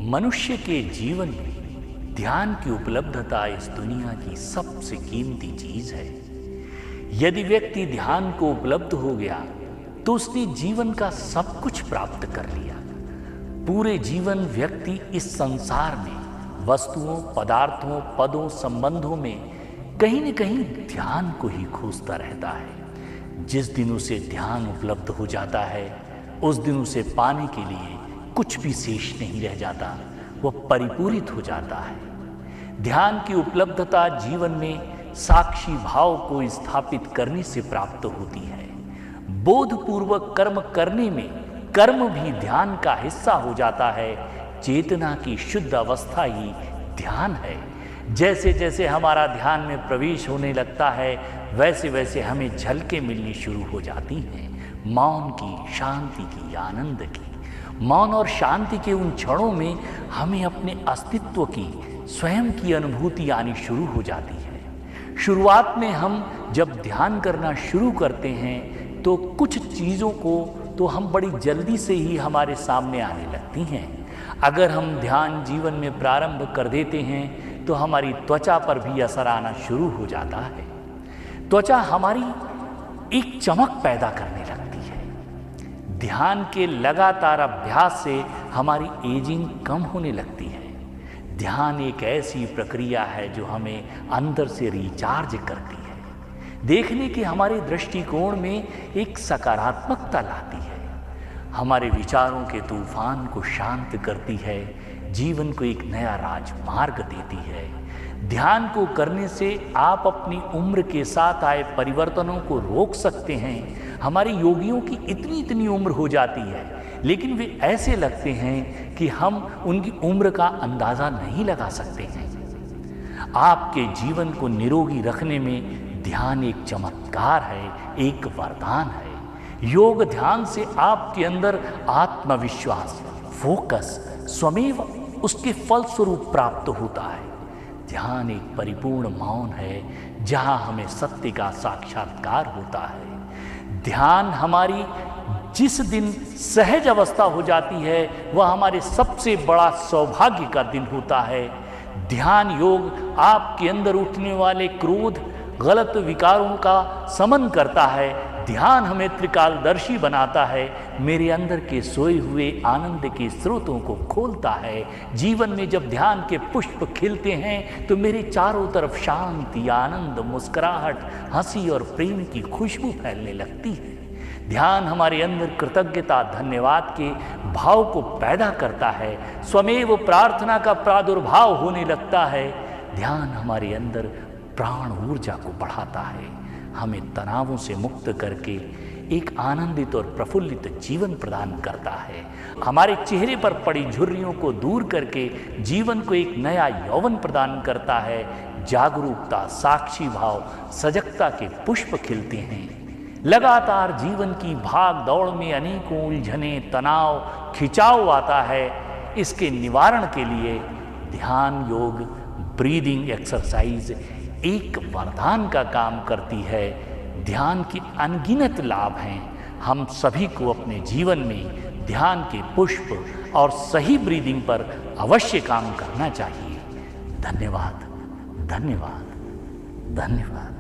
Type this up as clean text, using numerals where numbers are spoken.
मनुष्य के जीवन में ध्यान की उपलब्धता इस दुनिया की सबसे कीमती चीज है। यदि व्यक्ति ध्यान को उपलब्ध हो गया तो उसने जीवन का सब कुछ प्राप्त कर लिया। पूरे जीवन व्यक्ति इस संसार में वस्तुओं, पदार्थों, पदों, संबंधों में कहीं न कहीं ध्यान को ही खोजता रहता है। जिस दिन उसे ध्यान उपलब्ध हो जाता है उस दिन उसे पाने के लिए कुछ भी शेष नहीं रह जाता, वह परिपूरित हो जाता है। ध्यान की उपलब्धता जीवन में साक्षी भाव को स्थापित करने से प्राप्त होती है। बोधपूर्वक कर्म करने में कर्म भी ध्यान का हिस्सा हो जाता है। चेतना की शुद्ध अवस्था ही ध्यान है। जैसे जैसे हमारा ध्यान में प्रवेश होने लगता है वैसे वैसे हमें झलकें मिलनी शुरू हो जाती हैं, मौन की, शांति की, आनंद की। मौन और शांति के उन क्षणों में हमें अपने अस्तित्व की, स्वयं की अनुभूति आनी शुरू हो जाती है। शुरुआत में हम जब ध्यान करना शुरू करते हैं तो कुछ चीज़ों को तो हम बड़ी जल्दी से ही हमारे सामने आने लगती हैं। अगर हम ध्यान जीवन में प्रारंभ कर देते हैं तो हमारी त्वचा पर भी असर आना शुरू हो जाता है। त्वचा हमारी एक चमक पैदा करने लगती है। ध्यान के लगातार अभ्यास से हमारी एजिंग कम होने लगती है। ध्यान एक ऐसी प्रक्रिया है जो हमें अंदर से रिचार्ज करती है, देखने के हमारे दृष्टिकोण में एक सकारात्मकता लाती है, हमारे विचारों के तूफान को शांत करती है, जीवन को एक नया राजमार्ग देती है। ध्यान को करने से आप अपनी उम्र के साथ आए परिवर्तनों को रोक सकते हैं। हमारे योगियों की इतनी इतनी उम्र हो जाती है लेकिन वे ऐसे लगते हैं कि हम उनकी उम्र का अंदाज़ा नहीं लगा सकते हैं। आपके जीवन को निरोगी रखने में ध्यान एक चमत्कार है, एक वरदान है। योग ध्यान से आपके अंदर आत्मविश्वास, फोकस स्वमेव उसके फलस्वरूप प्राप्त होता है। ध्यान एक परिपूर्ण मौन है जहां हमें सत्य का साक्षात्कार होता है। ध्यान हमारी जिस दिन सहज अवस्था हो जाती है वह हमारे सबसे बड़ा सौभाग्य का दिन होता है। ध्यान योग आपके अंदर उठने वाले क्रोध, गलत विकारों का समन करता है। ध्यान हमें त्रिकालदर्शी बनाता है, मेरे अंदर के सोए हुए आनंद के स्रोतों को खोलता है। जीवन में जब ध्यान के पुष्प खिलते हैं तो मेरे चारों तरफ शांति, आनंद, मुस्कुराहट, हंसी और प्रेम की खुशबू फैलने लगती है। ध्यान हमारे अंदर कृतज्ञता, धन्यवाद के भाव को पैदा करता है। स्वमेव प्रार्थना का प्रादुर्भाव होने लगता है। ध्यान हमारे अंदर प्राण ऊर्जा को बढ़ाता है, हमें तनावों से मुक्त करके एक आनंदित और प्रफुल्लित जीवन प्रदान करता है। हमारे चेहरे पर पड़ी झुर्रियों को दूर करके जीवन को एक नया यौवन प्रदान करता है। जागरूकता, साक्षी भाव, सजगता के पुष्प खिलते हैं। लगातार जीवन की भाग दौड़ में अनेकों उलझने, तनाव, खिंचाव आता है। इसके निवारण के लिए ध्यान, योग, ब्रीदिंग एक्सरसाइज एक वरदान का काम करती है। ध्यान के अनगिनत लाभ हैं। हम सभी को अपने जीवन में ध्यान के पुष्प और सही ब्रीदिंग पर अवश्य काम करना चाहिए। धन्यवाद, धन्यवाद, धन्यवाद।